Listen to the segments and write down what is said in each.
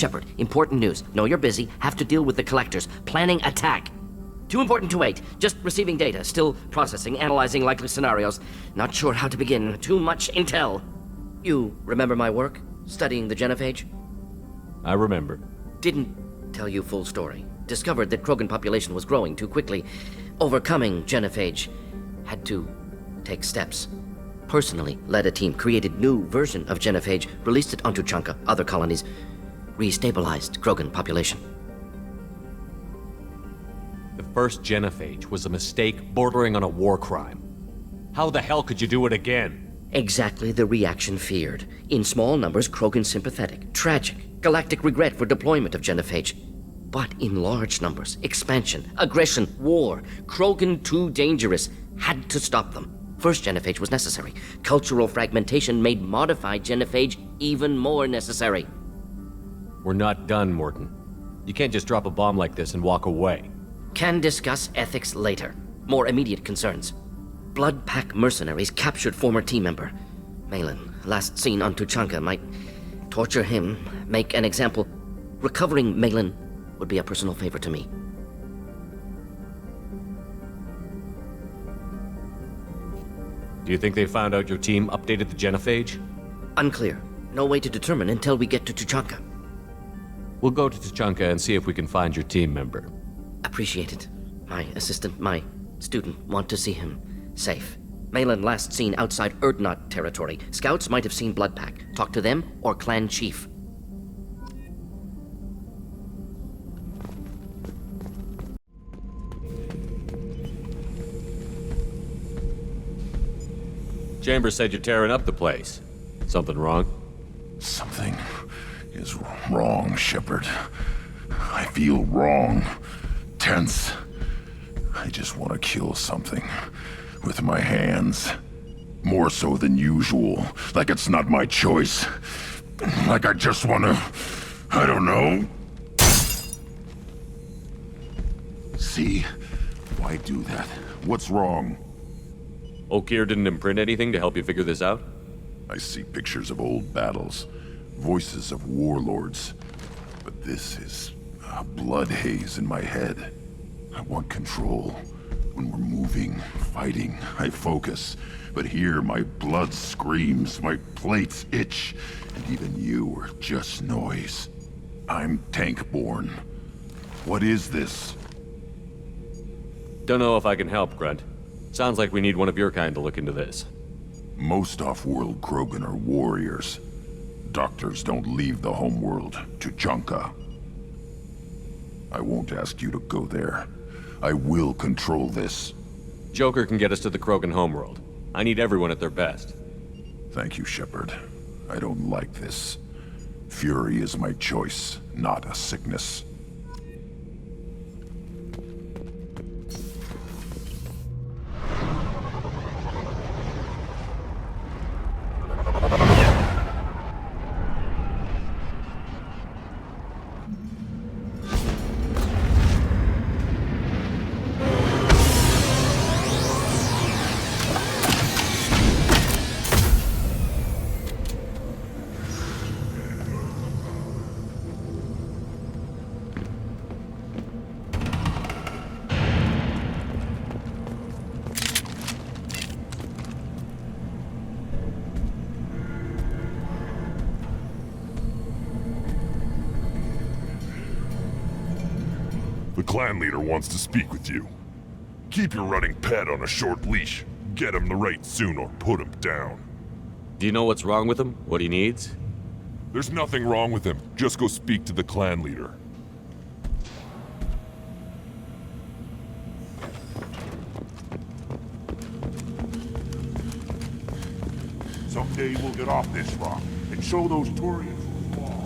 Shepard, important news. Know you're busy, have to deal with the collectors. Planning attack. Too important to wait. Just receiving data, still processing, analyzing likely scenarios. Not sure how to begin. Too much intel. You remember my work? Studying the genophage? I remember. Didn't tell you full story. Discovered that Krogan population was growing too quickly. Overcoming genophage. Had to take steps. Personally led a team, created new version of genophage, released it onto Chunka, other colonies. Restabilized Krogan population. The first genophage was a mistake bordering on a war crime. How the hell could you do it again? Exactly the reaction feared. In small numbers, Krogan sympathetic. Tragic. Galactic regret for deployment of genophage. But in large numbers, expansion, aggression, war. Krogan too dangerous. Had to stop them. First genophage was necessary. Cultural fragmentation made modified genophage even more necessary. We're not done, Mordin. You can't just drop a bomb like this and walk away. Can discuss ethics later. More immediate concerns. Blood Pack mercenaries captured former team member. Malin, last seen on Tuchanka, might torture him, make an example. Recovering Malin would be a personal favor to me. Do you think they found out your team updated the genophage? Unclear. No way to determine until we get to Tuchanka. We'll go to Tuchanka and see if we can find your team member. Appreciated. My assistant, my student, want to see him safe. Malin last seen outside Erdnot territory. Scouts might have seen Blood Pack. Talk to them or clan chief. Chambers said you're tearing up the place. Something wrong? Something is wrong, Shepard. I feel wrong. Tense. I just want to kill something. With my hands. More so than usual. Like it's not my choice. Like I just want to... I don't know. See? Why do that? What's wrong? Okeer didn't imprint anything to help you figure this out? I see pictures of old battles. Voices of warlords. But this is a blood haze in my head. I want control. When we're moving, fighting, I focus. But here, my blood screams, my plates itch, and even you are just noise. I'm tank-born. What is this? Don't know if I can help, Grunt. Sounds like we need one of your kind to look into this. Most off-world Krogan are warriors. Doctors don't leave the homeworld to Chunka. I won't ask you to go there. I will control this. Joker can get us to the Krogan homeworld. I need everyone at their best. Thank you, Shepard. I don't like this. Fury is my choice, not a sickness. The clan leader wants to speak with you. Keep your running pet on a short leash. Get him the right soon or put him down. Do you know what's wrong with him? What he needs? There's nothing wrong with him. Just go speak to the clan leader. Someday we'll get off this rock and show those Turians who's wrong.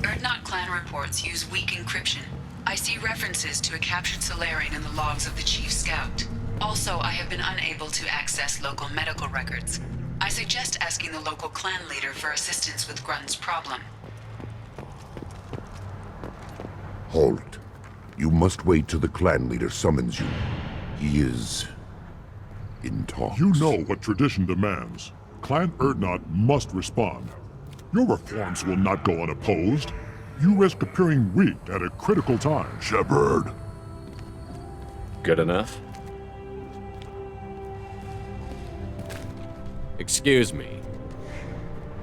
Erdnot clan reports use weak encryption. I see references to a captured Solarian in the logs of the Chief Scout. Also, I have been unable to access local medical records. I suggest asking the local clan leader for assistance with Grunt's problem. Halt. You must wait till the clan leader summons you. He is... in talks. You know what tradition demands. Clan Erdnot must respond. Your reforms will not go unopposed. You risk appearing weak at a critical time. Shepard. Good enough? Excuse me.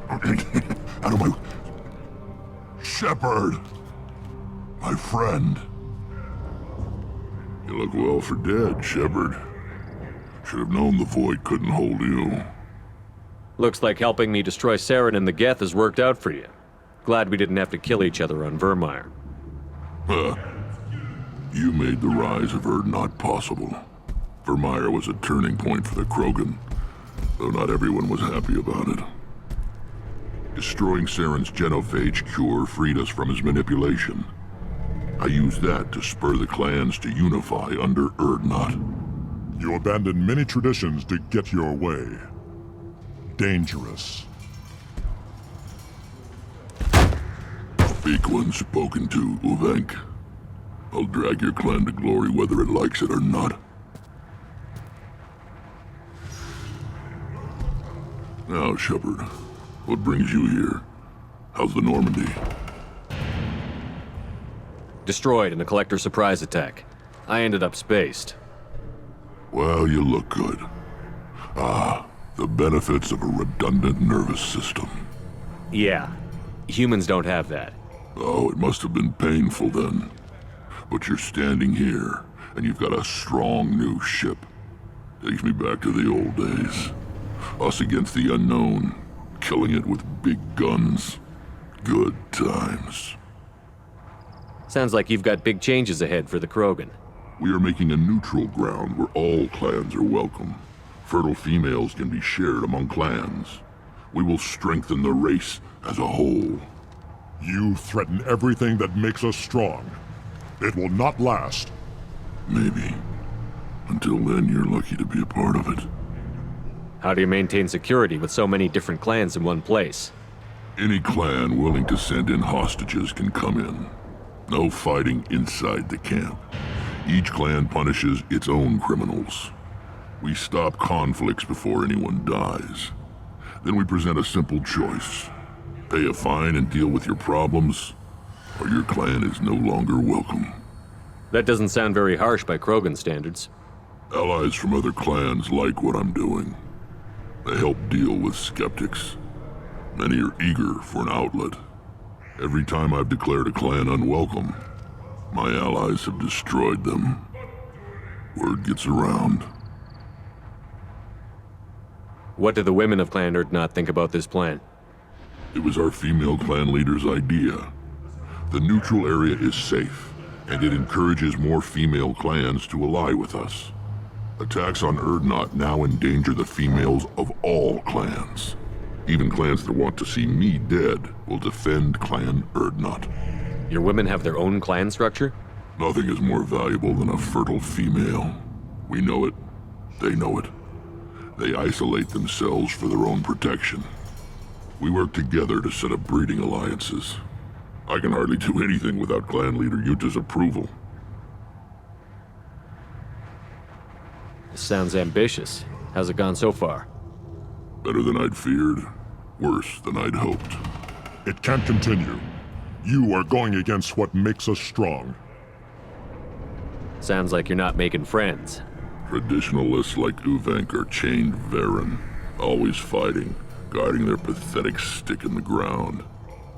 Out of my... Shepard! My friend. You look well for dead, Shepard. Should have known the Void couldn't hold you. Looks like helping me destroy Saren and the Geth has worked out for you. Glad we didn't have to kill each other on Vermeer. You made the rise of Urdnot possible. Vermeer was a turning point for the Krogan, though not everyone was happy about it. Destroying Saren's genophage cure freed us from his manipulation. I used that to spur the clans to unify under Urdnot. You abandoned many traditions to get your way. Dangerous. Speak when spoken to, Uvenk. I'll drag your clan to glory whether it likes it or not. Now, Shepard, what brings you here? How's the Normandy? Destroyed in a collector surprise attack. I ended up spaced. Well, you look good. Ah, the benefits of a redundant nervous system. Yeah, humans don't have that. Oh, it must have been painful then. But you're standing here, and you've got a strong new ship. Takes me back to the old days. Us against the unknown, killing it with big guns. Good times. Sounds like you've got big changes ahead for the Krogan. We are making a neutral ground where all clans are welcome. Fertile females can be shared among clans. We will strengthen the race as a whole. You threaten everything that makes us strong. It will not last. Maybe. Until then, you're lucky to be a part of it. How do you maintain security with so many different clans in one place? Any clan willing to send in hostages can come in. No fighting inside the camp. Each clan punishes its own criminals. We stop conflicts before anyone dies. Then we present a simple choice. Pay a fine and deal with your problems, or your clan is no longer welcome. That doesn't sound very harsh by Krogan standards. Allies from other clans like what I'm doing. They help deal with skeptics. Many are eager for an outlet. Every time I've declared a clan unwelcome, my allies have destroyed them. Word gets around. What do the women of Clan Urdnot think about this plan? It was our female clan leader's idea. The neutral area is safe, and it encourages more female clans to ally with us. Attacks on Urdnot now endanger the females of all clans. Even clans that want to see me dead will defend Clan Urdnot. Your women have their own clan structure? Nothing is more valuable than a fertile female. We know it. They know it. They isolate themselves for their own protection. We work together to set up breeding alliances. I can hardly do anything without clan leader Yuta's approval. This sounds ambitious. How's it gone so far? Better than I'd feared. Worse than I'd hoped. It can't continue. You are going against what makes us strong. Sounds like you're not making friends. Traditionalists like Uvenk are chained Varen, always fighting, guarding their pathetic stick in the ground.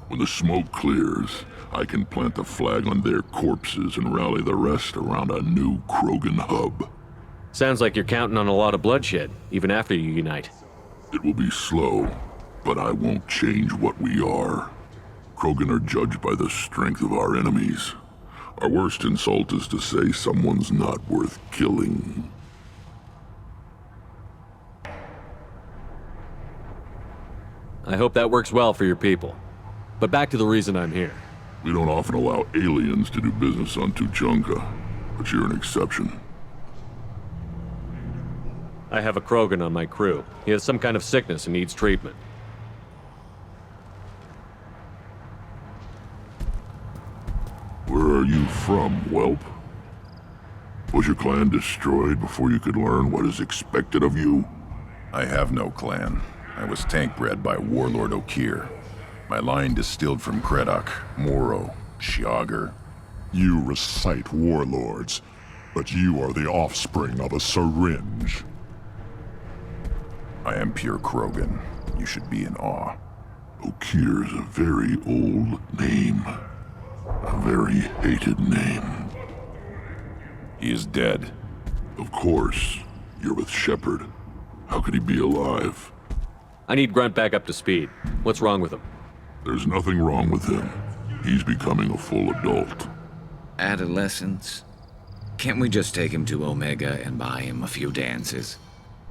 When the smoke clears, I can plant the flag on their corpses and rally the rest around a new Krogan hub. Sounds like you're counting on a lot of bloodshed, even after you unite. It will be slow, but I won't change what we are. Krogan are judged by the strength of our enemies. Our worst insult is to say someone's not worth killing. I hope that works well for your people. But back to the reason I'm here. We don't often allow aliens to do business on Tuchanka, but you're an exception. I have a Krogan on my crew. He has some kind of sickness and needs treatment. Where are you from, whelp? Was your clan destroyed before you could learn what is expected of you? I have no clan. I was tank bred by Warlord Okir. My line distilled from Kredok, Moro, Shiagar. You recite warlords, but you are the offspring of a syringe. I am pure Krogan. You should be in awe. Okir's a very old name. A very hated name. He is dead. Of course. You're with Shepard. How could he be alive? I need Grunt back up to speed. What's wrong with him? There's nothing wrong with him. He's becoming a full adult. Adolescence? Can't we just take him to Omega and buy him a few dances?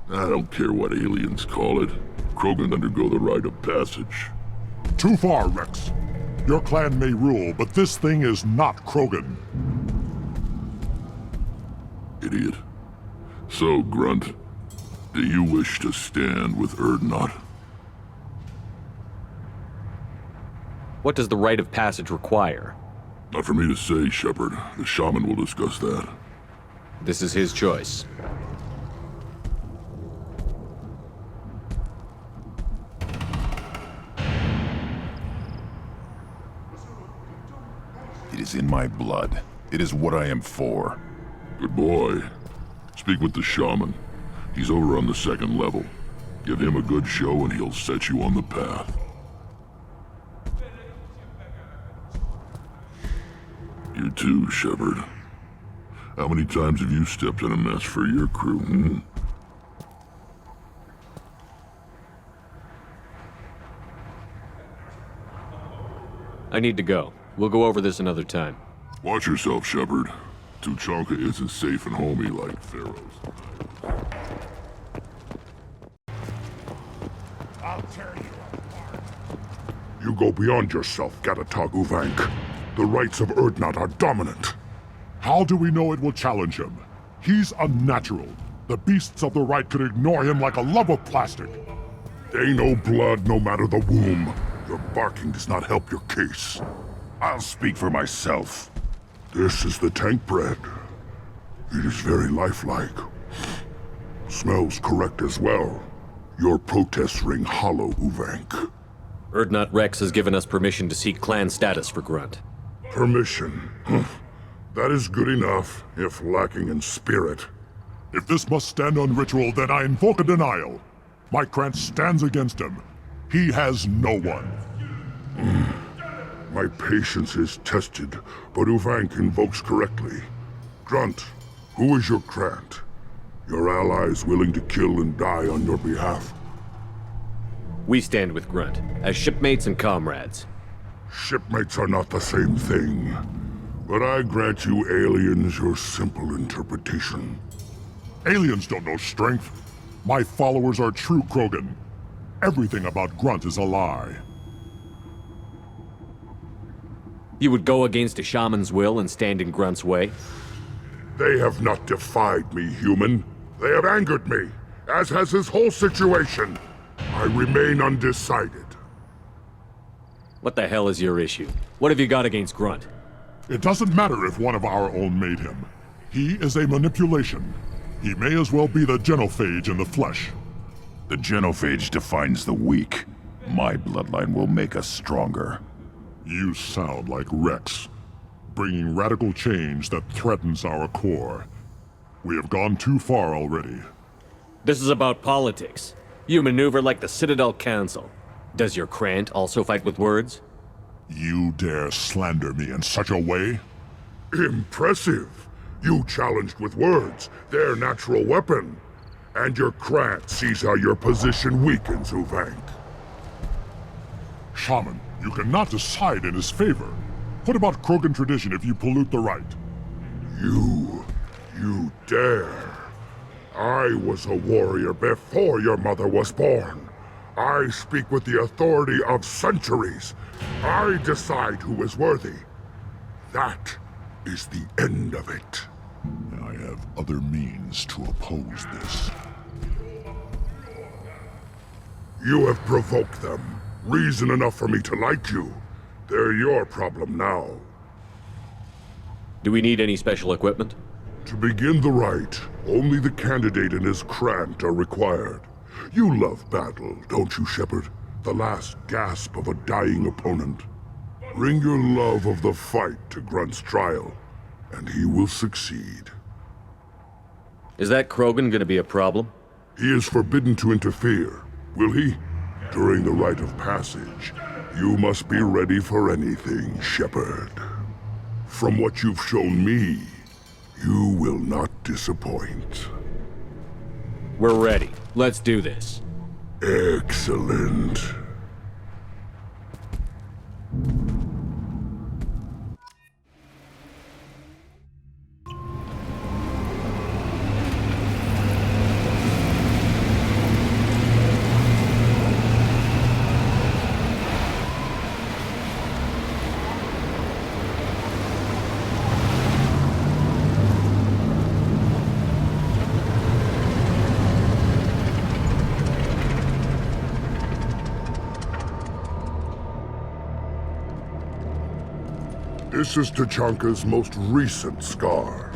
I don't care what aliens call it. Krogan undergo the rite of passage. Too far, Rex. Your clan may rule, but this thing is not Krogan. Idiot. So, Grunt, do you wish to stand with Urdnot? What does the rite of passage require? Not for me to say, Shepard. The shaman will discuss that. This is his choice. It is in my blood. It is what I am for. Good boy. Speak with the shaman. He's over on the second level. Give him a good show and he'll set you on the path. You too, Shepard. How many times have you stepped in a mess for your crew, hmm? I need to go. We'll go over this another time. Watch yourself, Shepard. Tuchanka isn't safe and homey like Pharaoh's. I'll tear you apart. You go beyond yourself, Gatatog Uvank. The rights of Urdnot are dominant. How do we know it will challenge him? He's unnatural. The beasts of the right could ignore him like a lump of plastic. They know blood no matter the womb. Your barking does not help your case. I'll speak for myself. This is the tank bread. It is very lifelike. Smells correct as well. Your protests ring hollow, Uvank. Urdnot Rex has given us permission to seek clan status for Grunt. Permission. That is good enough, if lacking in spirit. If this must stand on ritual, then I invoke a denial. My Krant stands against him. He has no one. My patience is tested, but Uvank invokes correctly. Grunt, who is your Krant? Your allies willing to kill and die on your behalf? We stand with Grunt, as shipmates and comrades. Shipmates are not the same thing. But I grant you aliens your simple interpretation. Aliens don't know strength. My followers are true Krogan. Everything about Grunt is a lie. You would go against a shaman's will and stand in Grunt's way? They have not defied me, human. They have angered me, as has this whole situation. I remain undecided. What the hell is your issue? What have you got against Grunt? It doesn't matter if one of our own made him. He is a manipulation. He may as well be the genophage in the flesh. The genophage defines the weak. My bloodline will make us stronger. You sound like Rex, bringing radical change that threatens our core. We have gone too far already. This is about politics. You maneuver like the Citadel Council. Does your Krant also fight with words? You dare slander me in such a way? Impressive. You challenged with words, their natural weapon. And your Krant sees how your position weakens, Uvank. Shaman, you cannot decide in his favor. What about Krogan tradition if you pollute the rite? You dare. I was a warrior before your mother was born. I speak with the authority of centuries. I decide who is worthy. That is the end of it. I have other means to oppose this. You have provoked them. Reason enough for me to like you. They're your problem now. Do we need any special equipment? To begin the rite, only the candidate and his Krant are required. You love battle, don't you, Shepard? the last gasp of a dying opponent. Bring your love of the fight to Grunt's trial, and he will succeed. Is that Krogan gonna be a problem? He is forbidden to interfere, will he? During the rite of passage, you must be ready for anything, Shepard. From what you've shown me, you will not disappoint. We're ready. Let's do this. Excellent. This is Tachanka's most recent scar.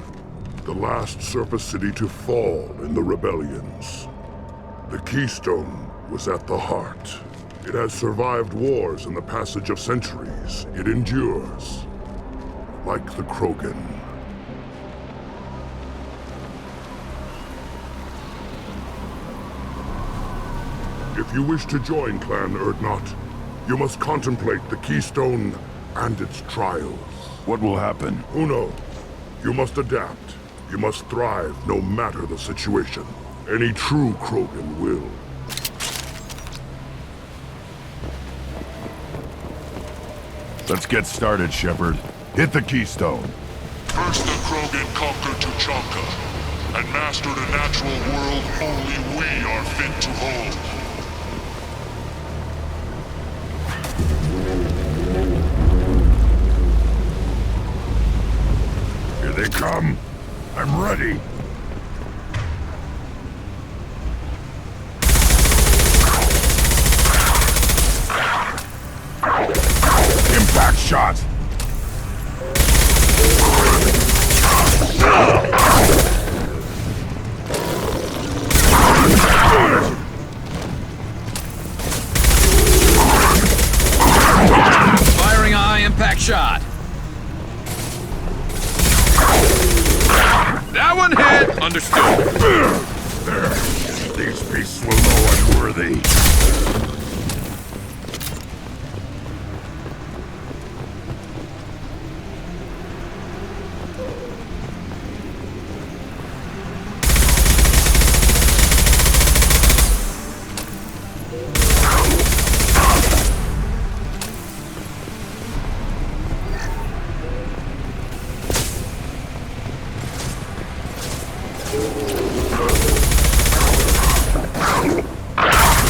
The last surface city to fall in the rebellions. The Keystone was at the heart. It has survived wars and the passage of centuries. It endures. Like the Krogan. If you wish to join Clan Urdnot, you must contemplate the Keystone and its trials. What will happen? Who knows? You must adapt. You must thrive no matter the situation. Any true Krogan will. Let's get started, Shepard. Hit the Keystone. First the Krogan conquered Tachanka, and mastered a natural world only we are fit to hold. Here they come. I'm ready. Impact shot. Firing a high impact shot. That one hit! Understood. There. These beasts will know I'm worthy.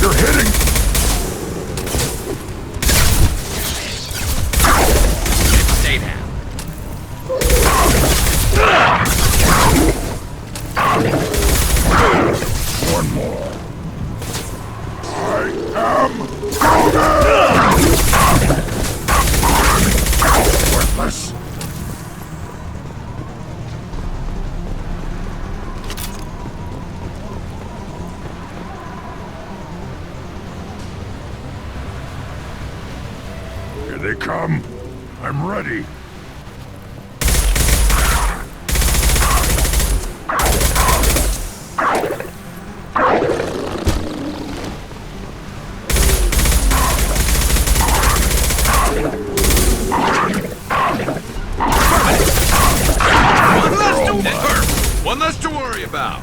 You're hitting! Stay down. One more. I am Krogan! Worthless. Here they come. I'm ready. One less to worry about.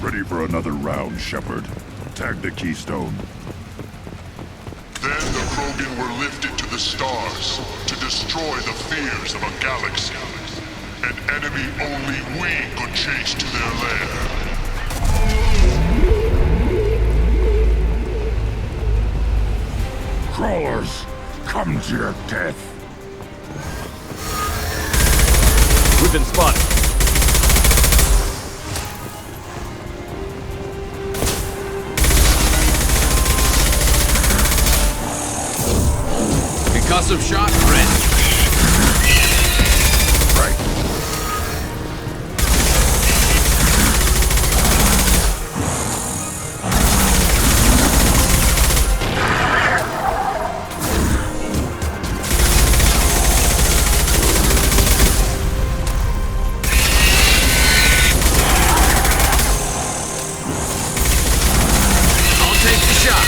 Ready for another round, Shepard. Tag the Keystone. Then the Krogan were lifted to the stars to destroy the fears of a galaxy. An enemy only we could chase to their lair. Crawlers, come to your death. We've been spotted. Concussive shot ready. Right. I'll take the shot.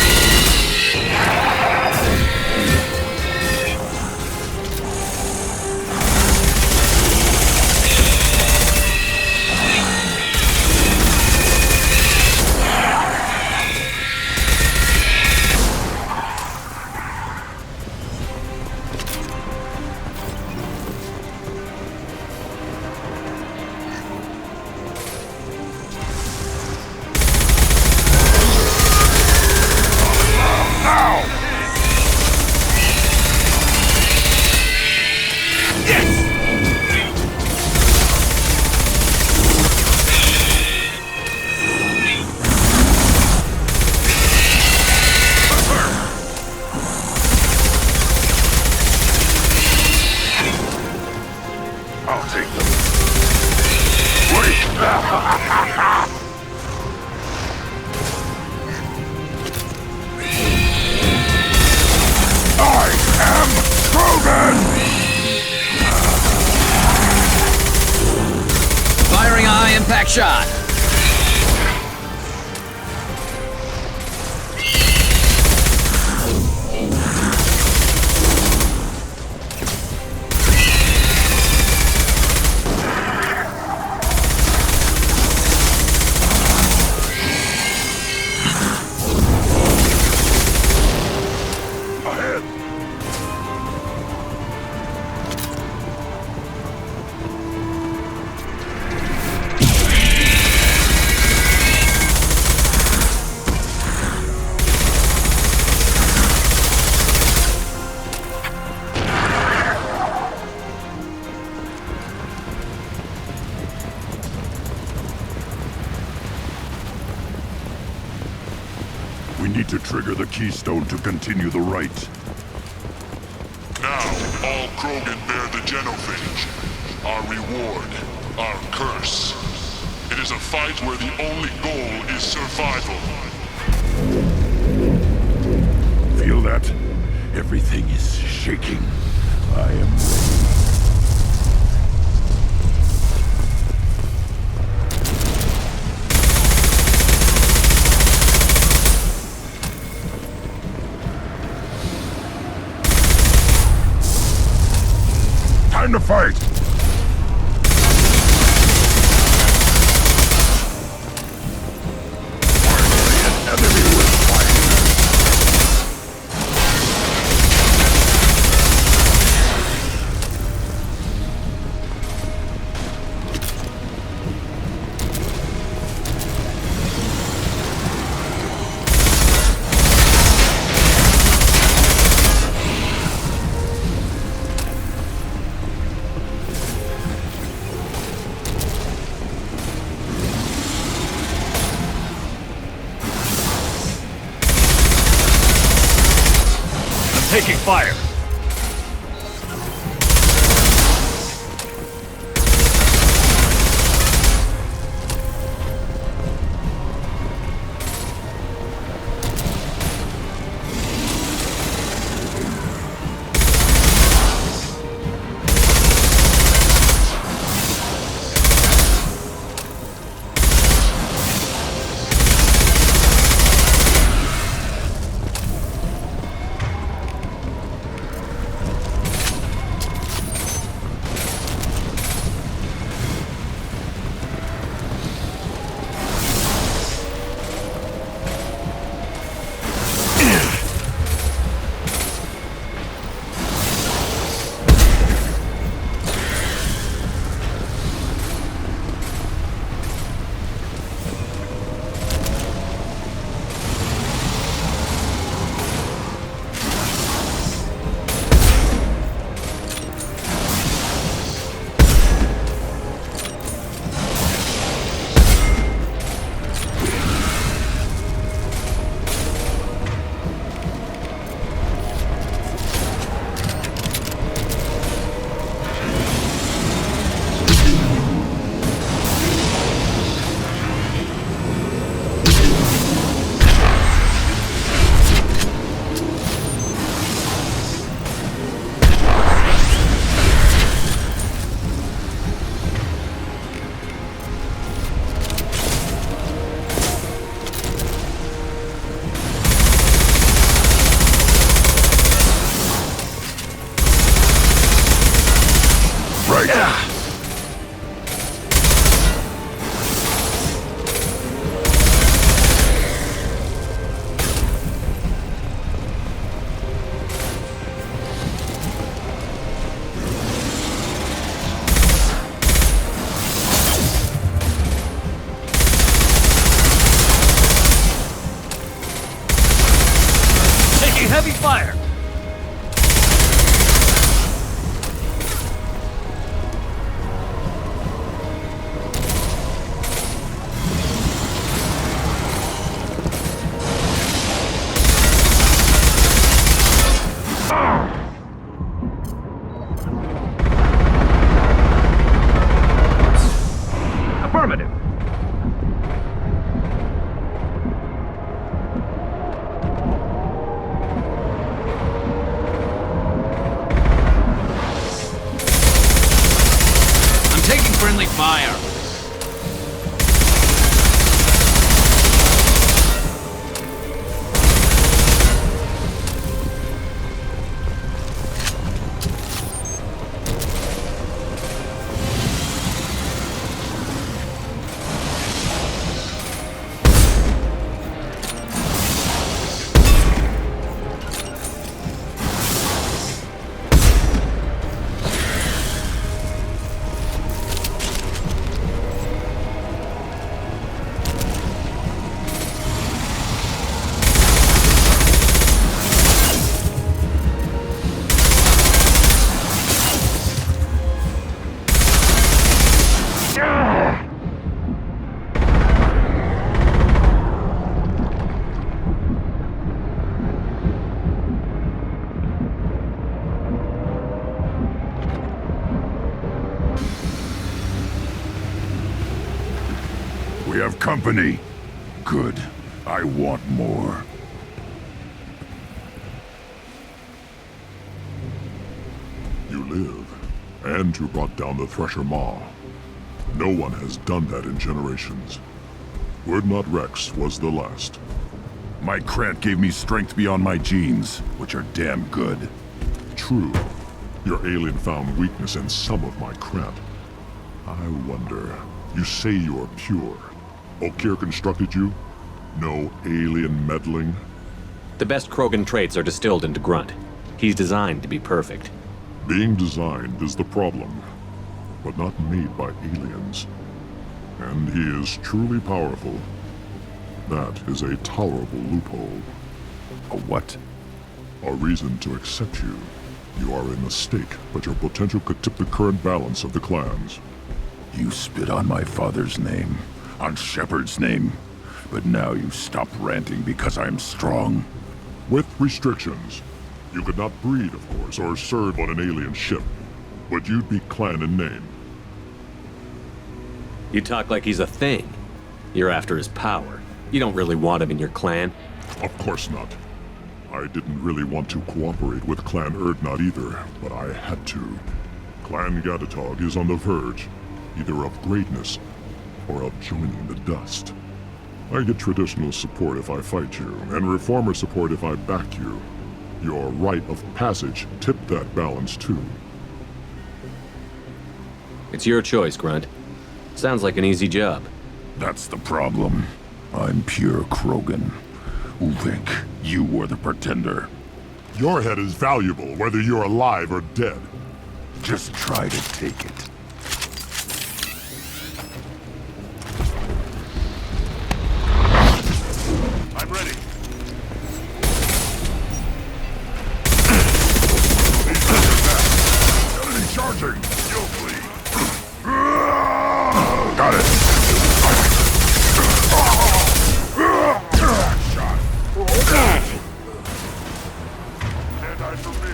I'll take them. Wait! I am Krogan! Firing a high impact shot. Ahead! We need to trigger the keystone to continue the rite. Now, all Krogan bear the genophage. Our reward, our curse. It is a fight where the only goal is survival. Feel that? Everything is shaking. I am ready. Time to fight! Finally, an enemy will fight. Taking fire. Fire! Affirmative. I'm taking friendly fire. We have company. Good. I want more. You live, and you brought down the Thresher Maw. No one has done that in generations. Word Not Rex was the last. My Krant gave me strength beyond my genes, which are damn good. True. Your alien found weakness in some of my Krant. I wonder, you say you're pure. Okeer constructed you? No alien meddling? The best Krogan traits are distilled into Grunt. He's designed to be perfect. Being designed is the problem, but not made by aliens. And he is truly powerful. That is a tolerable loophole. A what? A reason to accept you. You are a mistake, but your potential could tip the current balance of the clans. You spit on my father's name, on Shepard's name, but now you stop ranting because I'm strong. With restrictions. You could not breed, of course, or serve on an alien ship, but you'd be clan in name. You talk like he's a thing. You're after his power. You don't really want him in your clan. Of course not. I didn't really want to cooperate with Clan Erdnot either, but I had to. Clan Gatatog is on the verge, either of greatness or of joining the dust. I get traditional support if I fight you, and reformer support if I back you. Your rite of passage tipped that balance too. It's your choice, Grunt. Sounds like an easy job. That's the problem. I'm pure Krogan. Ulvik, you were the pretender. Your head is valuable whether you're alive or dead. Just try to take it. I'm ready. Enemy charging. You'll bleed. Got it. Shot. And I for me.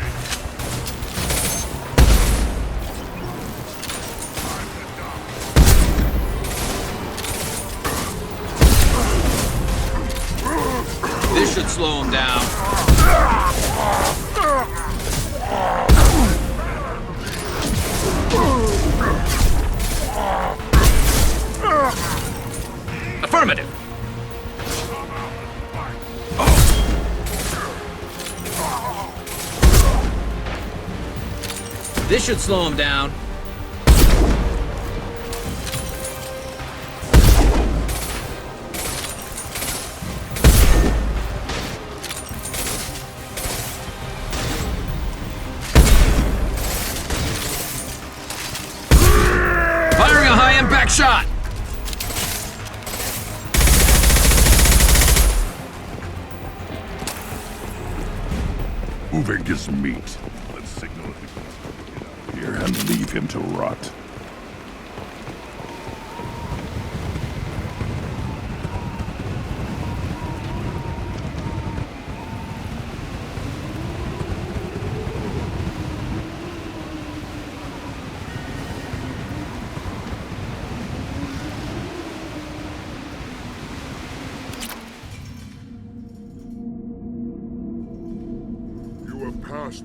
This should slow him down. Affirmative. This should slow him down. Firing a high-impact shot! Moving is meat. Let's signal it to get out here and leave him to rot.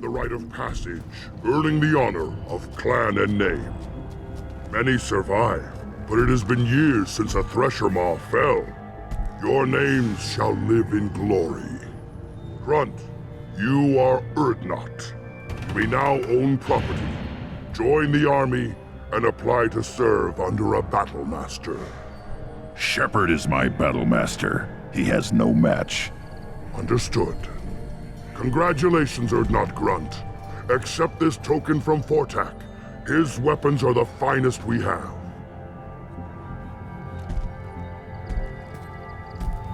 The rite of passage, earning the honor of clan and name. Many survive, but it has been years since a Thresher Maw fell. Your names shall live in glory. Grunt, you are Urdnot. You may now own property, join the army, and apply to serve under a battle master. Shepard is my battle master. He has no match. Understood. Congratulations, Urdnot Grunt. Accept this token from Fortak. His weapons are the finest we have.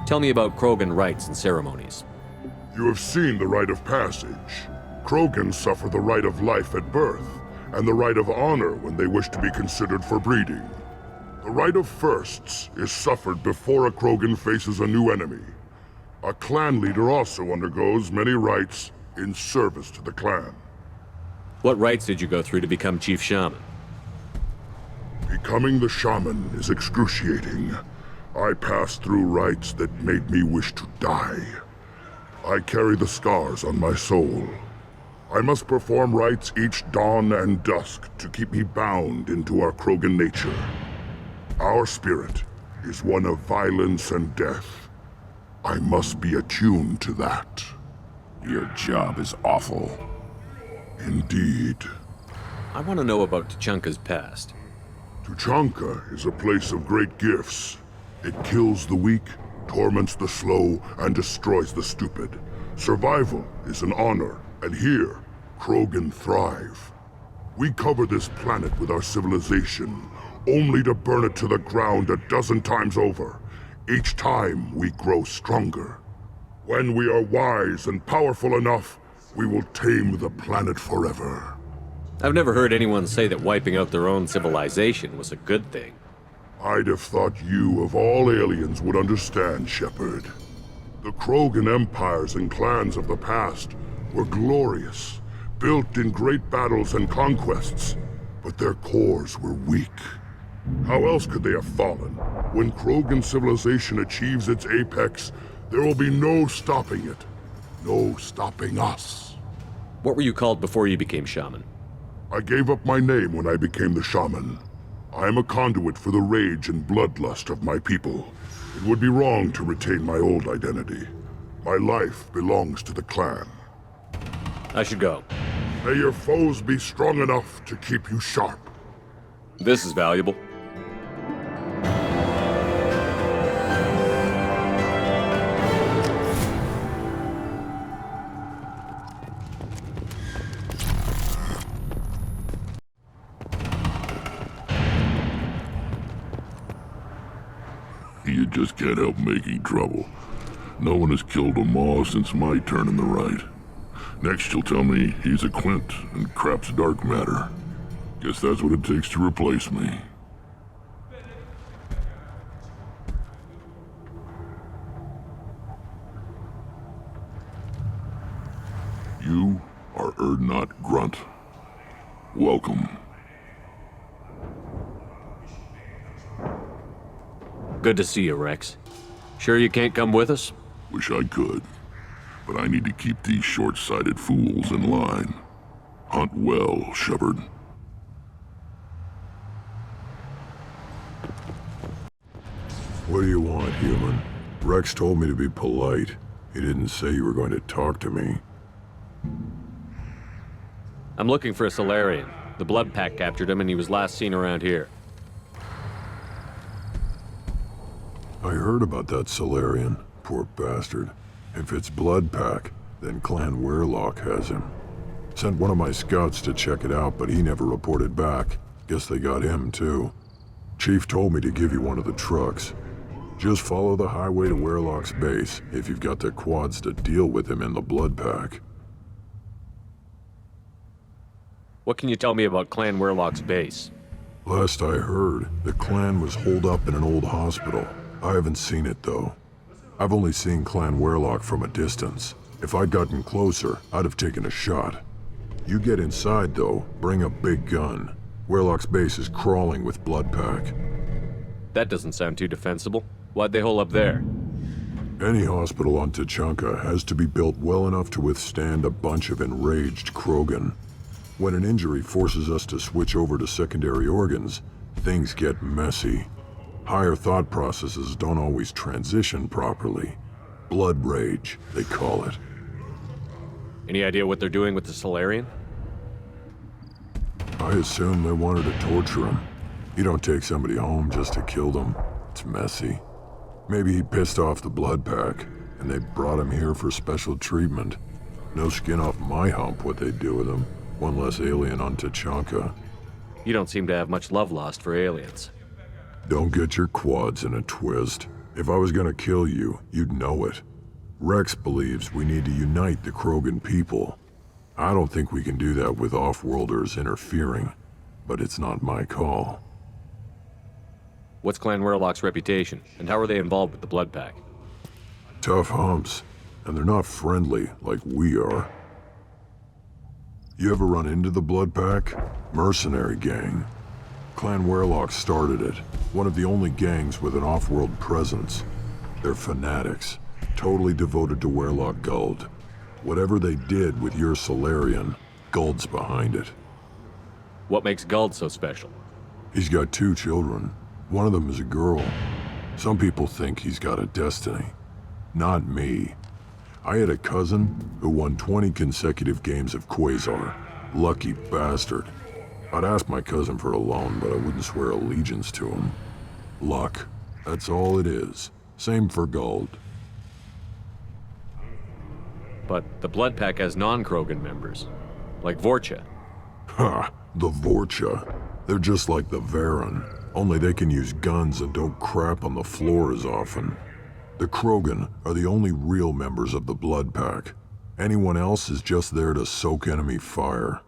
Tell me about Krogan rites and ceremonies. You have seen the rite of passage. Krogans suffer the rite of life at birth, and the rite of honor when they wish to be considered for breeding. The rite of firsts is suffered before a Krogan faces a new enemy. A clan leader also undergoes many rites in service to the clan. What rites did you go through to become Chief Shaman? Becoming the shaman is excruciating. I passed through rites that made me wish to die. I carry the scars on my soul. I must perform rites each dawn and dusk to keep me bound into our Krogan nature. Our spirit is one of violence and death. I must be attuned to that. Your job is awful. Indeed. I want to know about Tuchanka's past. Tuchanka is a place of great gifts. It kills the weak, torments the slow, and destroys the stupid. Survival is an honor, and here, Krogan thrive. We cover this planet with our civilization, only to burn it to the ground a dozen times over. Each time, we grow stronger. When we are wise and powerful enough, we will tame the planet forever. I've never heard anyone say that wiping out their own civilization was a good thing. I'd have thought you, of all aliens, would understand, Shepard. The Krogan empires and clans of the past were glorious, built in great battles and conquests, but their cores were weak. How else could they have fallen? When Krogan civilization achieves its apex, there will be no stopping it. No stopping us. What were you called before you became Shaman? I gave up my name when I became the Shaman. I am a conduit for the rage and bloodlust of my people. It would be wrong to retain my old identity. My life belongs to the clan. I should go. May your foes be strong enough to keep you sharp. This is valuable. You just can't help making trouble. No one has killed a Maw since my turn in the right. Next you'll tell me he's a Quint and crap's dark matter. Guess that's what it takes to replace me. You are Urdnot Grunt. Welcome. Good to see you, Rex. Sure you can't come with us? Wish I could, but I need to keep these short-sighted fools in line. Hunt well, Shepard. What do you want, human? Rex told me to be polite. He didn't say you were going to talk to me. I'm looking for a Solarian. The Blood Pack captured him and he was last seen around here. I heard about that Solarian. Poor bastard. If it's Blood Pack, then Clan Weirlock has him. Sent one of my scouts to check it out, but he never reported back. Guess they got him, too. Chief told me to give you one of the trucks. Just follow the highway to Weirlock's base if you've got the quads to deal with him in the Blood Pack. What can you tell me about Clan Werlock's base? Last I heard, the clan was holed up in an old hospital. I haven't seen it, though. I've only seen Clan Werlock from a distance. If I'd gotten closer, I'd have taken a shot. You get inside, though, bring a big gun. Werlock's base is crawling with Bloodpack. That doesn't sound too defensible. Why'd they hole up there? Any hospital on Tuchanka has to be built well enough to withstand a bunch of enraged Krogan. When an injury forces us to switch over to secondary organs, things get messy. Higher thought processes don't always transition properly. Blood rage, they call it. Any idea what they're doing with the Solarian? I assume they wanted to torture him. You don't take somebody home just to kill them. It's messy. Maybe he pissed off the Bloodpack, and they brought him here for special treatment. No skin off my hump what they'd do with him. One less alien on Tuchanka. You don't seem to have much love lost for aliens. Don't get your quads in a twist. If I was gonna kill you, you'd know it. Rex believes we need to unite the Krogan people. I don't think we can do that with off-worlders interfering, but it's not my call. What's Clan Werlock's reputation, and how are they involved with the Bloodpack? Tough humps, and they're not friendly like we are. You ever run into the Bloodpack? Mercenary gang. Clan Werlock started it, one of the only gangs with an off-world presence. They're fanatics, totally devoted to Werlock Guld. Whatever they did with your Solarian, Guld's behind it. What makes Guld so special? He's got 2 children. One of them is a girl. Some people think he's got a destiny. Not me. I had a cousin who won 20 consecutive games of Quasar. Lucky bastard. I'd ask my cousin for a loan, but I wouldn't swear allegiance to him. Luck. That's all it is. Same for Guld. But the Bloodpack has non-Krogan members, like Vorcha. Ha! The Vorcha. They're just like the Varen, only they can use guns and don't crap on the floor as often. The Krogan are the only real members of the Bloodpack. Anyone else is just there to soak enemy fire.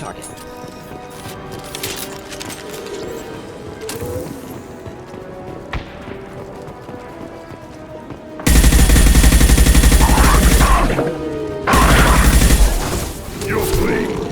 target. You'll flee.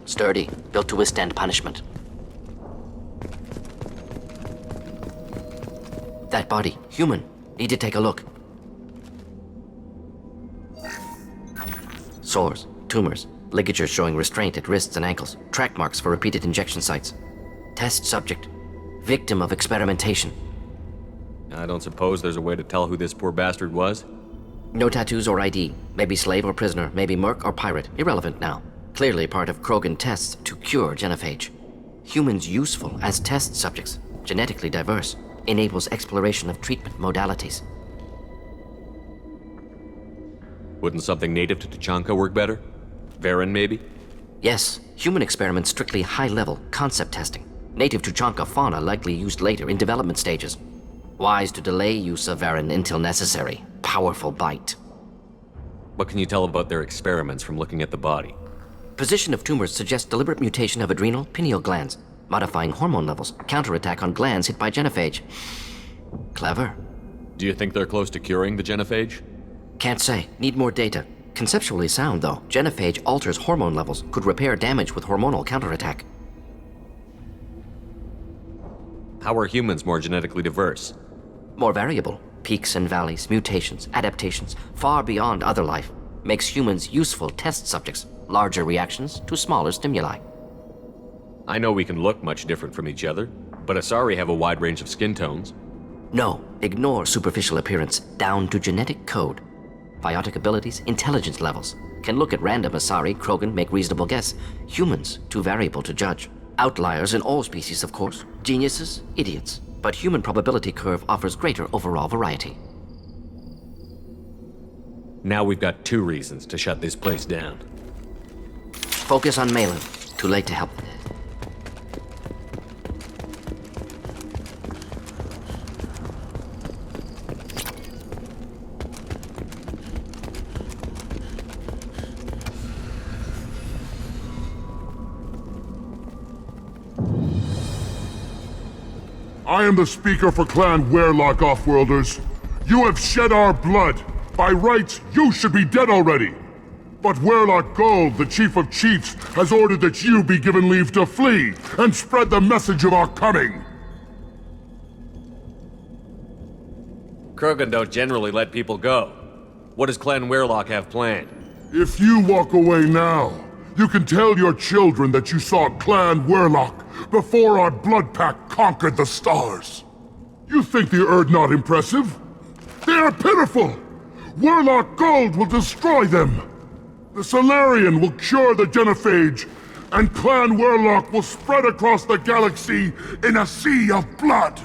Sturdy, built to withstand punishment. That body, human. Need to take a look. Sores, tumors, ligatures showing restraint at wrists and ankles, track marks for repeated injection sites. Test subject, victim of experimentation. I don't suppose there's a way to tell who this poor bastard was? No tattoos or ID. Maybe slave or prisoner, maybe merc or pirate. Irrelevant now. Clearly part of Krogan tests to cure genophage. Humans useful as test subjects, genetically diverse, enables exploration of treatment modalities. Wouldn't something native to Tuchanka work better? Varen, maybe? Yes, human experiments strictly high-level concept testing. Native Tuchanka fauna likely used later in development stages. Wise to delay use of Varen until necessary. Powerful bite. What can you tell about their experiments from looking at the body? Position of tumors suggests deliberate mutation of adrenal, pineal glands, modifying hormone levels, counterattack on glands hit by genophage. Clever. Do you think they're close to curing the genophage? Can't say. Need more data. Conceptually sound, though. Genophage alters hormone levels, could repair damage with hormonal counterattack. How are humans more genetically diverse? More variable. Peaks and valleys, mutations, adaptations, far beyond other life. Makes humans useful test subjects. Larger reactions to smaller stimuli. I know we can look much different from each other, but Asari have a wide range of skin tones. No, ignore superficial appearance, down to genetic code. Biotic abilities, intelligence levels. Can look at random Asari, Krogan, make reasonable guess. Humans, too variable to judge. Outliers in all species, of course. Geniuses, idiots. But human probability curve offers greater overall variety. Now we've got 2 reasons to shut this place down. Focus on Malin. Too late to help. I am the speaker for Clan Werlock, Offworlders. You have shed our blood. By rights, you should be dead already. But Werlock Gold, the Chief of Chiefs, has ordered that you be given leave to flee and spread the message of our coming. Krogan don't generally let people go. What does Clan Werlock have planned? If you walk away now, you can tell your children that you saw Clan Werlock before our blood pact conquered the stars. You think the Erd not impressive? They are pitiful! Werlock Gold will destroy them! The Solarian will cure the genophage, and Clan Werlock will spread across the galaxy in a sea of blood!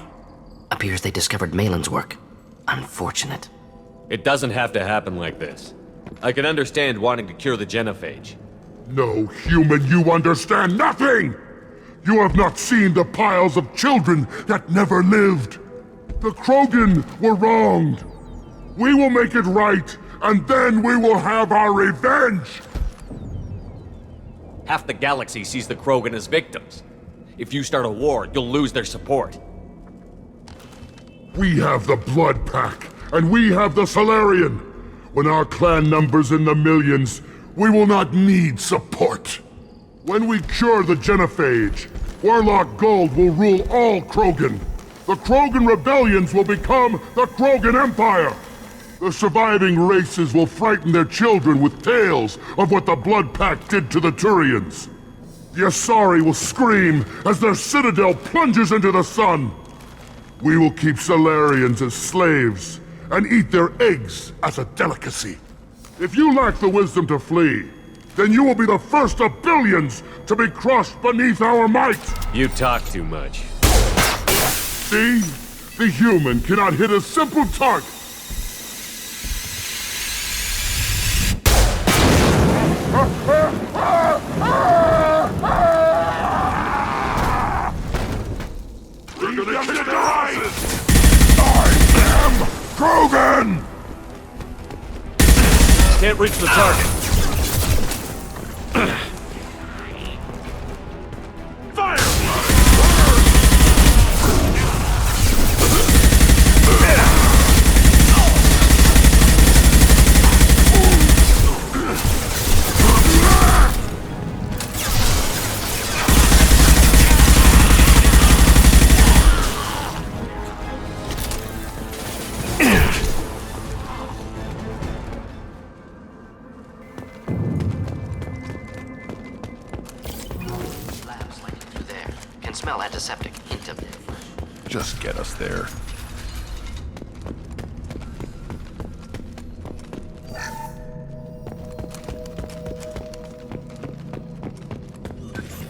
Appears they discovered Malin's work. Unfortunate. It doesn't have to happen like this. I can understand wanting to cure the genophage. No, human, you understand nothing! You have not seen the piles of children that never lived. The Krogan were wronged. We will make it right, and then we will have our revenge! Half the galaxy sees the Krogan as victims. If you start a war, you'll lose their support. We have the Blood Pack, and we have the Solarian. When our clan numbers in the millions, we will not need support. When we cure the Genophage, Warlock Gold will rule all Krogan. The Krogan rebellions will become the Krogan Empire. The surviving races will frighten their children with tales of what the Blood Pack did to the Turians. The Asari will scream as their citadel plunges into the sun. We will keep Solarians as slaves and eat their eggs as a delicacy. If you lack the wisdom to flee, then you will be the first of billions to be crushed beneath our might! You talk too much. See? The human cannot hit a simple target. We're gonna kick their asses! I am Krogan! Can't reach the target. Fire! Smell antiseptic. Hint of dead flesh. Just get us there.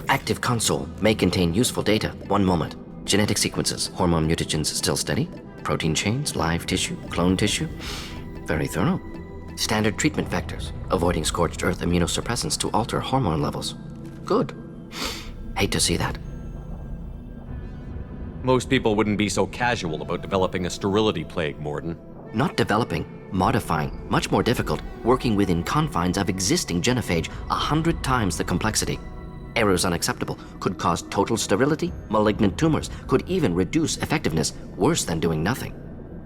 Active console may contain useful data. 1 moment. Genetic sequences. Hormone mutagens still steady. Protein chains, live tissue, clone tissue. Very thorough. Standard treatment vectors. Avoiding scorched earth immunosuppressants to alter hormone levels. Good. Hate to see that. Most people wouldn't be so casual about developing a sterility plague, Mordin. Not developing, modifying, much more difficult, working within confines of existing genophage, 100 times the complexity. Errors unacceptable, could cause total sterility, malignant tumors, could even reduce effectiveness, worse than doing nothing.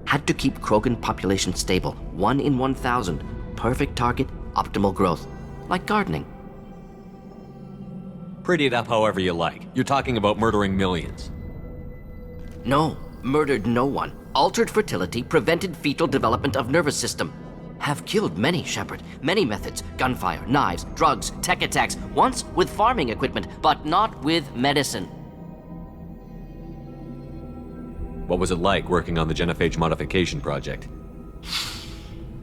Had to keep Krogan population stable, 1 in 1,000, perfect target, optimal growth, like gardening. Pretty it up however you like. You're talking about murdering millions. No, murdered no one. Altered fertility, prevented fetal development of nervous system. Have killed many, Shepard. Many methods. Gunfire, knives, drugs, tech attacks. Once with farming equipment, but not with medicine. What was it like working on the genophage modification project?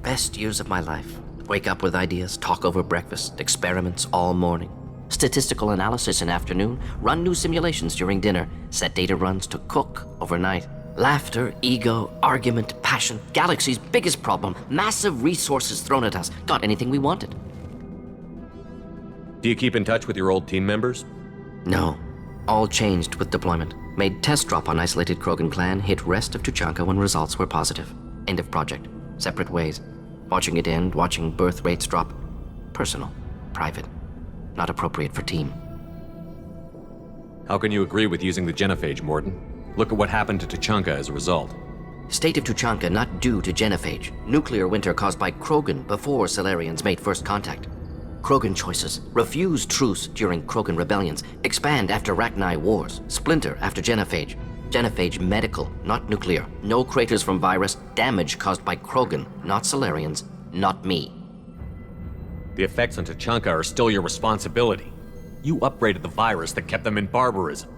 Best years of my life. Wake up with ideas, talk over breakfast, experiments all morning. Statistical analysis in afternoon, run new simulations during dinner, set data runs to cook overnight. Laughter, ego, argument, passion, galaxy's biggest problem, massive resources thrown at us. Got anything we wanted. Do you keep in touch with your old team members? No. All changed with deployment. Made test drop on isolated Krogan clan, hit rest of Tuchanka when results were positive. End of project. Separate ways. Watching it end, watching birth rates drop. Personal. Private. Not appropriate for team. How can you agree with using the genophage, Mordin? Look at what happened to Tuchanka as a result. State of Tuchanka not due to genophage. Nuclear winter caused by Krogan before Solarians made first contact. Krogan choices. Refuse truce during Krogan rebellions. Expand after Rachni wars. Splinter after genophage. Genophage medical, not nuclear. No craters from virus. Damage caused by Krogan, not Solarians, not me. The effects on Tuchanka are still your responsibility. You upgraded the virus that kept them in barbarism.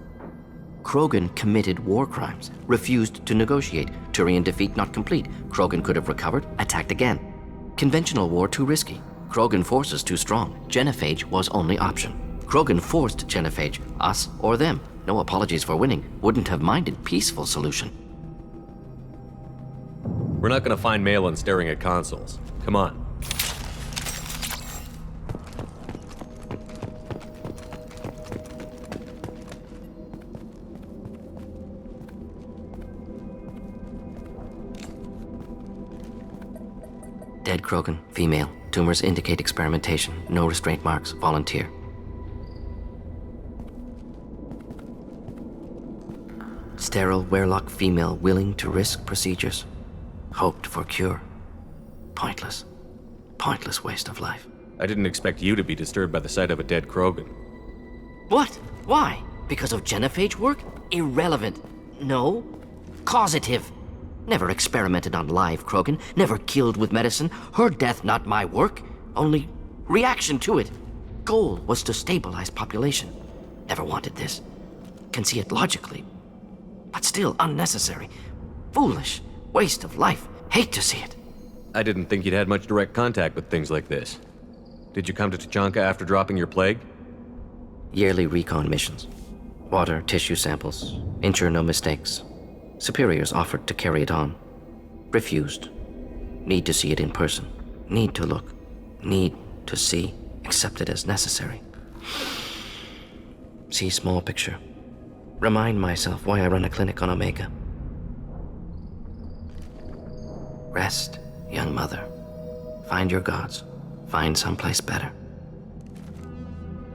Krogan committed war crimes, refused to negotiate. Turian defeat not complete. Krogan could have recovered, attacked again. Conventional war too risky. Krogan forces too strong. Genophage was only option. Krogan forced genophage, us or them. No apologies for winning. Wouldn't have minded peaceful solution. We're not gonna find Malin staring at consoles. Come on. Dead Krogan, female. Tumors indicate experimentation. No restraint marks. Volunteer. Sterile Werelock female willing to risk procedures. Hoped for cure. Pointless. Pointless waste of life. I didn't expect you to be disturbed by the sight of a dead Krogan. What? Why? Because of genophage work? Irrelevant. No. Causative. Never experimented on live Krogan. Never killed with medicine. Her death not my work. Only reaction to it. Goal was to stabilize population. Never wanted this. Can see it logically. But still unnecessary. Foolish. Waste of life. Hate to see it. I didn't think you'd had much direct contact with things like this. Did you come to Tuchanka after dropping your plague? Yearly recon missions. Water, tissue samples. Ensure no mistakes. Superiors offered to carry it on. Refused. Need to see it in person. Need to look. Need to see. Accepted as necessary. See small picture. Remind myself why I run a clinic on Omega. Rest, young mother. Find your gods. Find someplace better.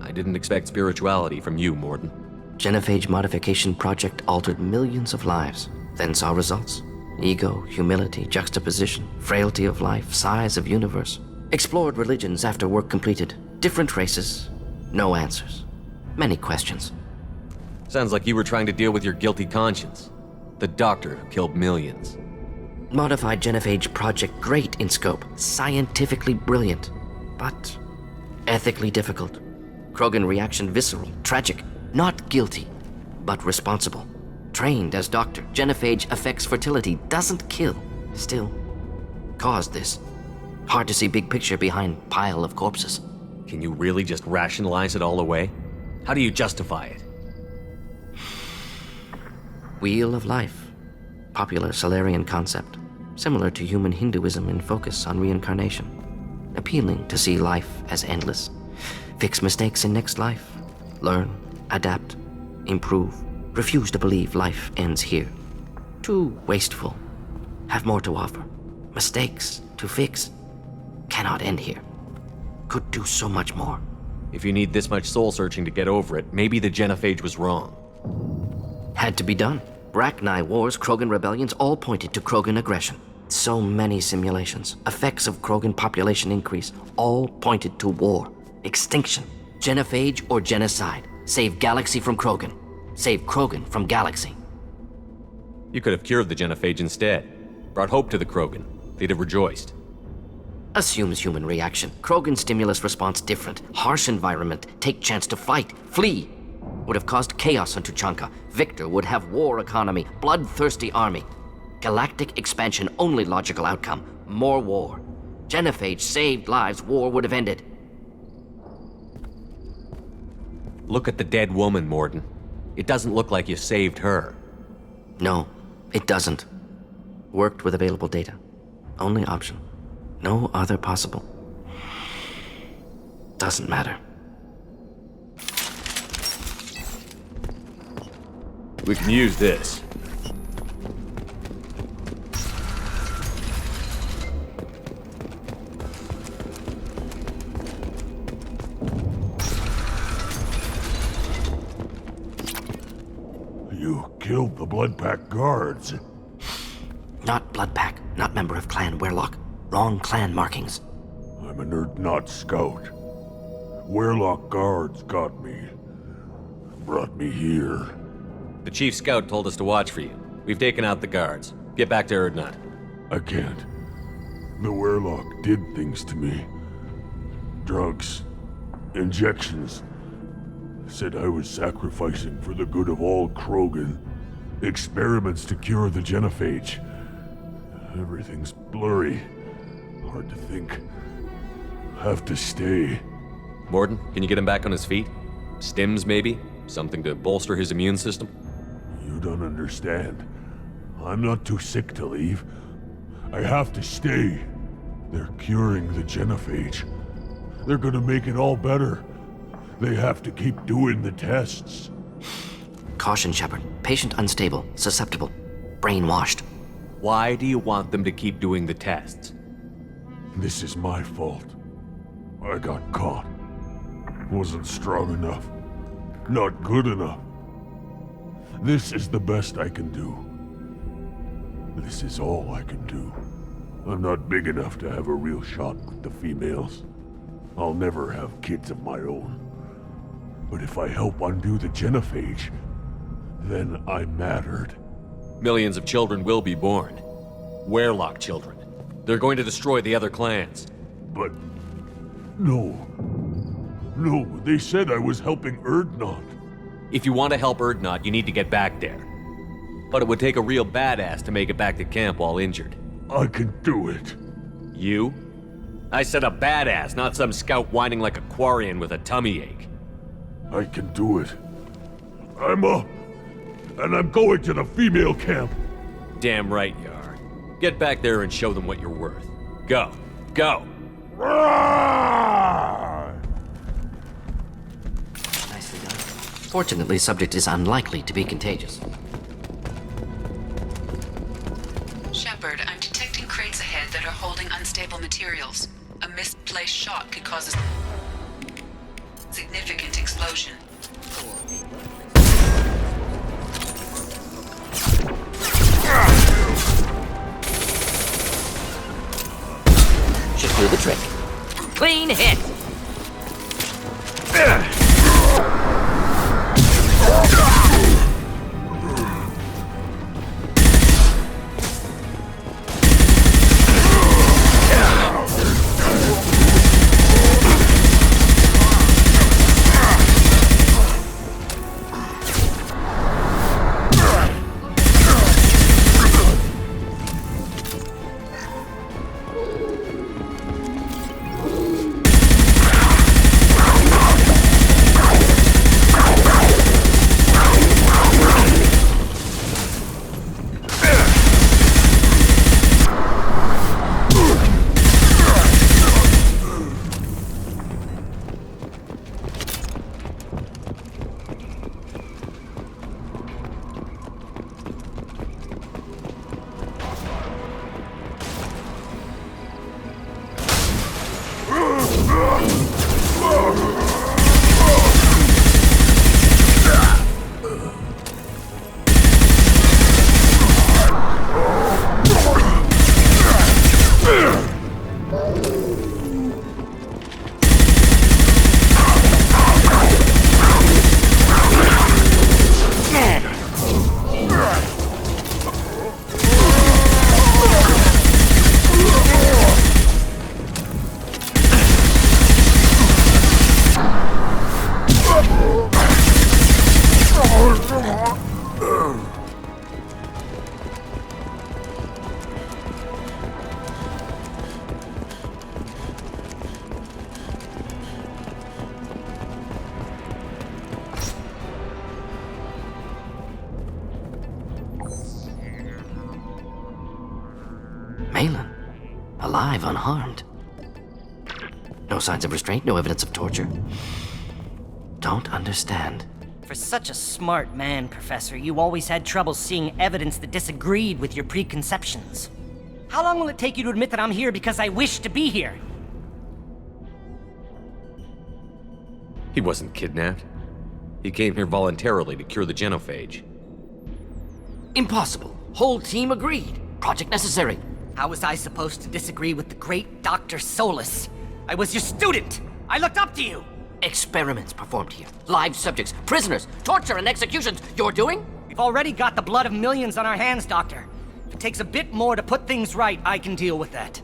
I didn't expect spirituality from you, Mordin. Genophage modification project altered millions of lives, then saw results. Ego, humility, juxtaposition, frailty of life, size of universe. Explored religions after work completed. Different races. No answers. Many questions. Sounds like you were trying to deal with your guilty conscience. The doctor who killed millions. Modified genophage project great in scope. Scientifically brilliant. But ethically difficult. Krogan reaction visceral, tragic. Not guilty, but responsible. Trained as doctor, genophage affects fertility, doesn't kill. Still, caused this. Hard to see big picture behind pile of corpses. Can you really just rationalize it all away? How do you justify it? Wheel of life. Popular Solarian concept. Similar to human Hinduism in focus on reincarnation. Appealing to see life as endless. Fix mistakes in next life. Learn, adapt, improve. Refuse to believe life ends here. Too wasteful. Have more to offer. Mistakes to fix. Cannot end here. Could do so much more. If you need this much soul searching to get over it, maybe the genophage was wrong. Had to be done. Rachni wars, Krogan rebellions, all pointed to Krogan aggression. So many simulations. Effects of Krogan population increase, all pointed to war. Extinction. Genophage or genocide. Save galaxy from Krogan. Save Krogan from galaxy. You could have cured the genophage instead. Brought hope to the Krogan. They'd have rejoiced. Assumes human reaction. Krogan stimulus response different. Harsh environment. Take chance to fight. Flee. Would have caused chaos on Tuchanka. Victor would have war economy. Bloodthirsty army. Galactic expansion only logical outcome. More war. Genophage saved lives. War would have ended. Look at the dead woman, Mordin. It doesn't look like you saved her. No, it doesn't. Worked with available data. Only option. No other possible. Doesn't matter. We can use this. You killed the Bloodpack guards. Not Bloodpack, not member of Clan Werelock. Wrong clan markings. I'm a nerd not scout. Werelock guards got me. Brought me here. The chief scout told us to watch for you. We've taken out the guards. Get back to Erdnot. I can't. The Werelock did things to me. Drugs. Injections. Said I was sacrificing for the good of all Krogan. Experiments to cure the genophage. Everything's blurry. Hard to think. Have to stay. Mordin, can you get him back on his feet? Stims, maybe? Something to bolster his immune system? You don't understand. I'm not too sick to leave. I have to stay. They're curing the genophage. They're gonna make it all better. They have to keep doing the tests. Caution, Shepard. Patient unstable, susceptible, brainwashed. Why do you want them to keep doing the tests? This is my fault. I got caught. Wasn't strong enough. Not good enough. This is the best I can do. This is all I can do. I'm not big enough to have a real shot with the females. I'll never have kids of my own. But if I help undo the genophage, then I mattered. Millions of children will be born. Werelock children. They're going to destroy the other clans. But... no. No, they said I was helping Erdnot. If you want to help Erdnot, you need to get back there. But it would take a real badass to make it back to camp while injured. I can do it. You? I said a badass, not some scout whining like a Quarian with a tummy ache. I can do it. I'm up. And I'm going to the female camp. Damn right you are. Get back there and show them what you're worth. Go. Go! Nicely done. Fortunately, subject is unlikely to be contagious. Shepard, I'm detecting crates ahead that are holding unstable materials. A misplaced shot could cause a significant explosion. Should do the trick. Clean hit! Malin, alive, unharmed. No signs of restraint, no evidence of torture. Don't understand. For such a smart man, Professor, you always had trouble seeing evidence that disagreed with your preconceptions. How long will it take you to admit that I'm here because I wish to be here? He wasn't kidnapped. He came here voluntarily to cure the genophage. Impossible. Whole team agreed. Project necessary. How was I supposed to disagree with the great Dr. Solus? I was your student! I looked up to you! Experiments performed here. Live subjects, prisoners, torture and executions. You're doing? We've already got the blood of millions on our hands, Doctor. If it takes a bit more to put things right, I can deal with that.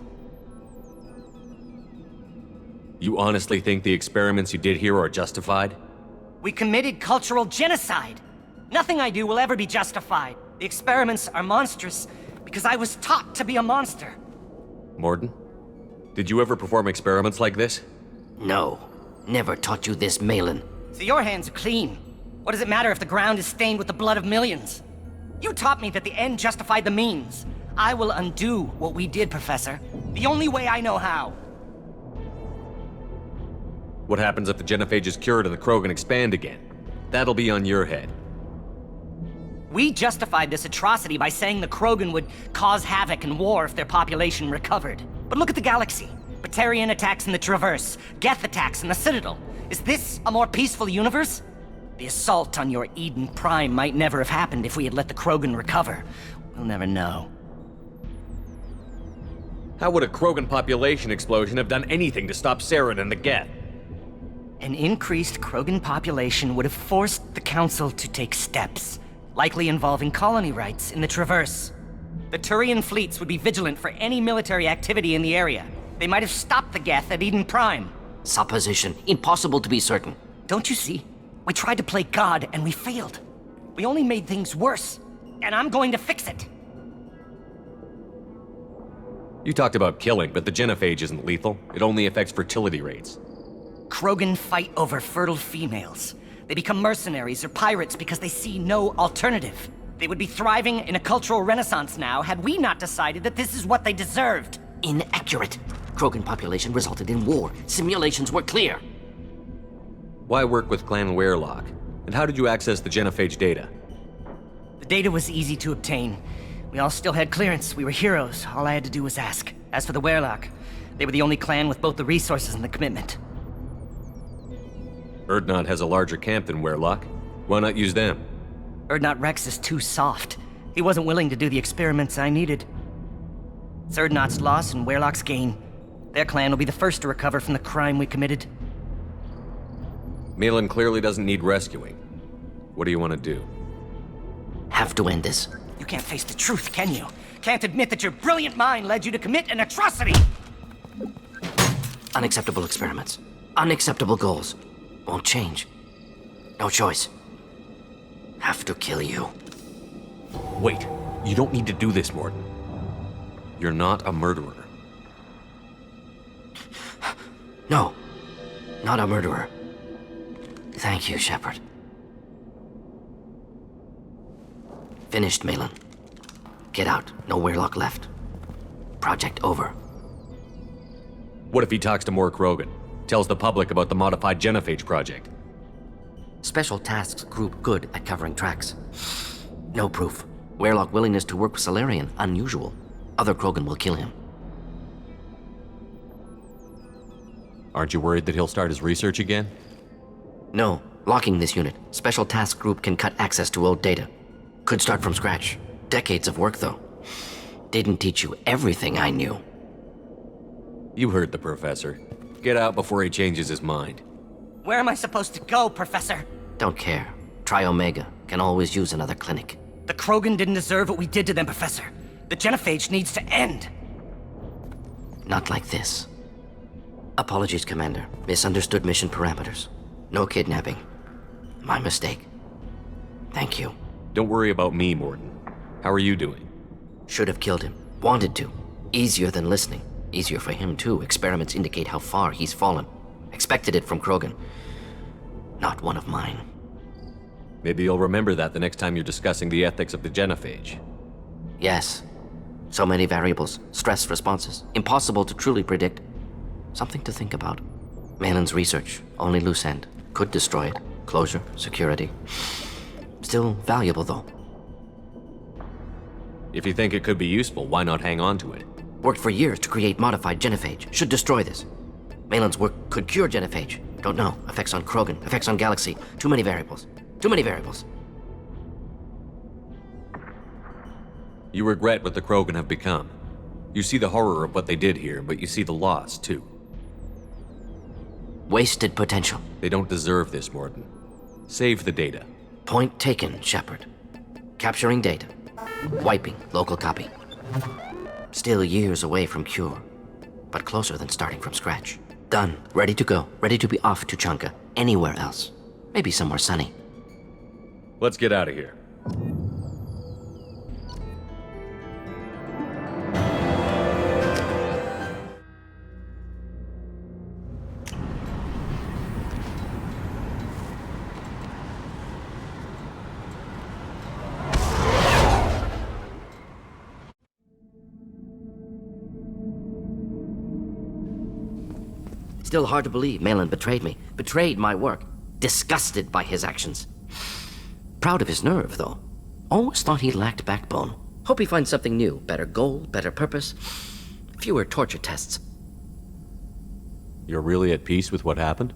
You honestly think the experiments you did here are justified? We committed cultural genocide. Nothing I do will ever be justified. The experiments are monstrous because I was taught to be a monster. Mordin? Did you ever perform experiments like this? No. Never taught you this, Malin. So your hands are clean. What does it matter if the ground is stained with the blood of millions? You taught me that the end justified the means. I will undo what we did, Professor. The only way I know how. What happens if the genophage is cured and the Krogan expand again? That'll be on your head. We justified this atrocity by saying the Krogan would cause havoc and war if their population recovered. But look at the galaxy. Batarian attacks in the Traverse, Geth attacks in the Citadel. Is this a more peaceful universe? The assault on your Eden Prime might never have happened if we had let the Krogan recover. We'll never know. How would a Krogan population explosion have done anything to stop Saren and the Geth? An increased Krogan population would have forced the Council to take steps, likely involving colony rights in the Traverse. The Turian fleets would be vigilant for any military activity in the area. They might have stopped the Geth at Eden Prime. Supposition. Impossible to be certain. Don't you see? We tried to play God and we failed. We only made things worse, and I'm going to fix it. You talked about killing, but the genophage isn't lethal. It only affects fertility rates. Krogan fight over fertile females. They become mercenaries or pirates because they see no alternative. They would be thriving in a cultural renaissance now had we not decided that this is what they deserved. Inaccurate. Krogan population resulted in war. Simulations were clear. Why work with Clan Werelock? And how did you access the genophage data? The data was easy to obtain. We all still had clearance. We were heroes. All I had to do was ask. As for the Werelock, they were the only clan with both the resources and the commitment. Urdnot has a larger camp than Werelock. Why not use them? Urdnot Rex is too soft. He wasn't willing to do the experiments I needed. It's Urdnot's loss and Werelock's gain. Their clan will be the first to recover from the crime we committed. Malin clearly doesn't need rescuing. What do you want to do? Have to end this. You can't face the truth, can you? Can't admit that your brilliant mind led you to commit an atrocity! Unacceptable experiments. Unacceptable goals. Won't change. No choice. Have to kill you. Wait, you don't need to do this, Mordin. You're not a murderer. No. Not a murderer. Thank you, Shepard. Finished, Malin. Get out. No Werelock left. Project over. What if he talks to more Krogan? Tells the public about the modified genophage project? Special Tasks Group good at covering tracks. No proof. Werelock willingness to work with Salarian, unusual. Other Krogan will kill him. Aren't you worried that he'll start his research again? No. Locking this unit. Special Task Group can cut access to old data. Could start from scratch. Decades of work, though. Didn't teach you everything I knew. You heard the professor. Get out before he changes his mind. Where am I supposed to go, Professor? Don't care. Try Omega. Can always use another clinic. The Krogan didn't deserve what we did to them, Professor. The genophage needs to end. Not like this. Apologies, Commander. Misunderstood mission parameters. No kidnapping. My mistake. Thank you. Don't worry about me, Mordin. How are you doing? Should have killed him. Wanted to. Easier than listening. Easier for him, too. Experiments indicate how far he's fallen. Expected it from Krogan. Not one of mine. Maybe you'll remember that the next time you're discussing the ethics of the genophage. Yes. So many variables. Stress responses. Impossible to truly predict. Something to think about. Malin's research. Only loose end. Could destroy it. Closure. Security. Still valuable, though. If you think it could be useful, why not hang on to it? Worked for years to create modified genophage. Should destroy this. Malin's work could cure genophage. Don't know. Effects on Krogan. Effects on Galaxy. Too many variables. Too many variables. You regret what the Krogan have become. You see the horror of what they did here, but you see the loss, too. Wasted potential. They don't deserve this, Mordin. Save the data. Point taken, Shepard. Capturing data. Wiping local copy. Still years away from cure, but closer than starting from scratch. Done. Ready to go. Ready to be off to Chunka. Anywhere else. Maybe somewhere sunny. Let's get out of here. Still hard to believe Malin betrayed me. Betrayed my work. Disgusted by his actions. Proud of his nerve, though. Always thought he lacked backbone. Hope he finds something new. Better goal, better purpose. Fewer torture tests. You're really at peace with what happened?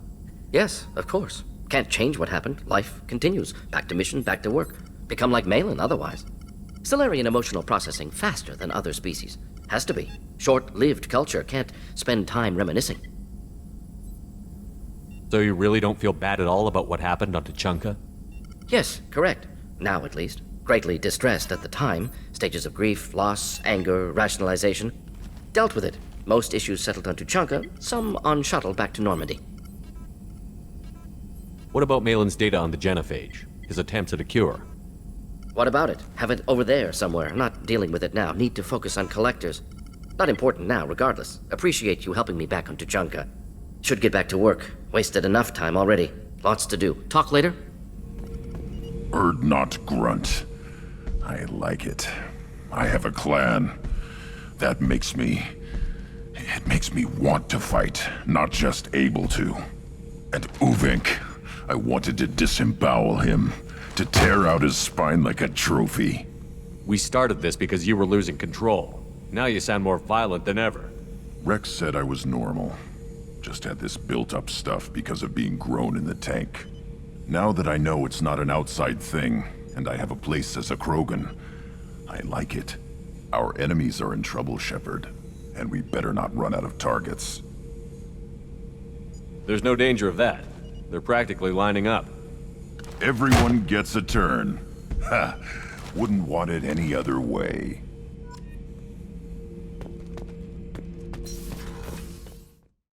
Yes, of course. Can't change what happened. Life continues. Back to mission, back to work. Become like Malin otherwise. Solarian emotional processing faster than other species. Has to be. Short-lived culture can't spend time reminiscing. So you really don't feel bad at all about what happened on Tuchanka? Yes, correct. Now at least. Greatly distressed at the time. Stages of grief, loss, anger, rationalization. Dealt with it. Most issues settled on Tuchanka, some on shuttle back to Normandy. What about Malin's data on the genophage? His attempts at a cure? What about it? Have it over there somewhere. Not dealing with it now. Need to focus on collectors. Not important now, regardless. Appreciate you helping me back on Tuchanka. Should get back to work. Wasted enough time already. Lots to do. Talk later? Not Grunt. I like it. I have a clan. That makes me... It makes me want to fight, not just able to. And Uvink, I wanted to disembowel him. To tear out his spine like a trophy. We started this because you were losing control. Now you sound more violent than ever. Rex said I was normal. Just had this built-up stuff because of being grown in the tank. Now that I know it's not an outside thing, and I have a place as a Krogan, I like it. Our enemies are in trouble, Shepard, and we better not run out of targets. There's no danger of that. They're practically lining up. Everyone gets a turn. Ha! Wouldn't want it any other way.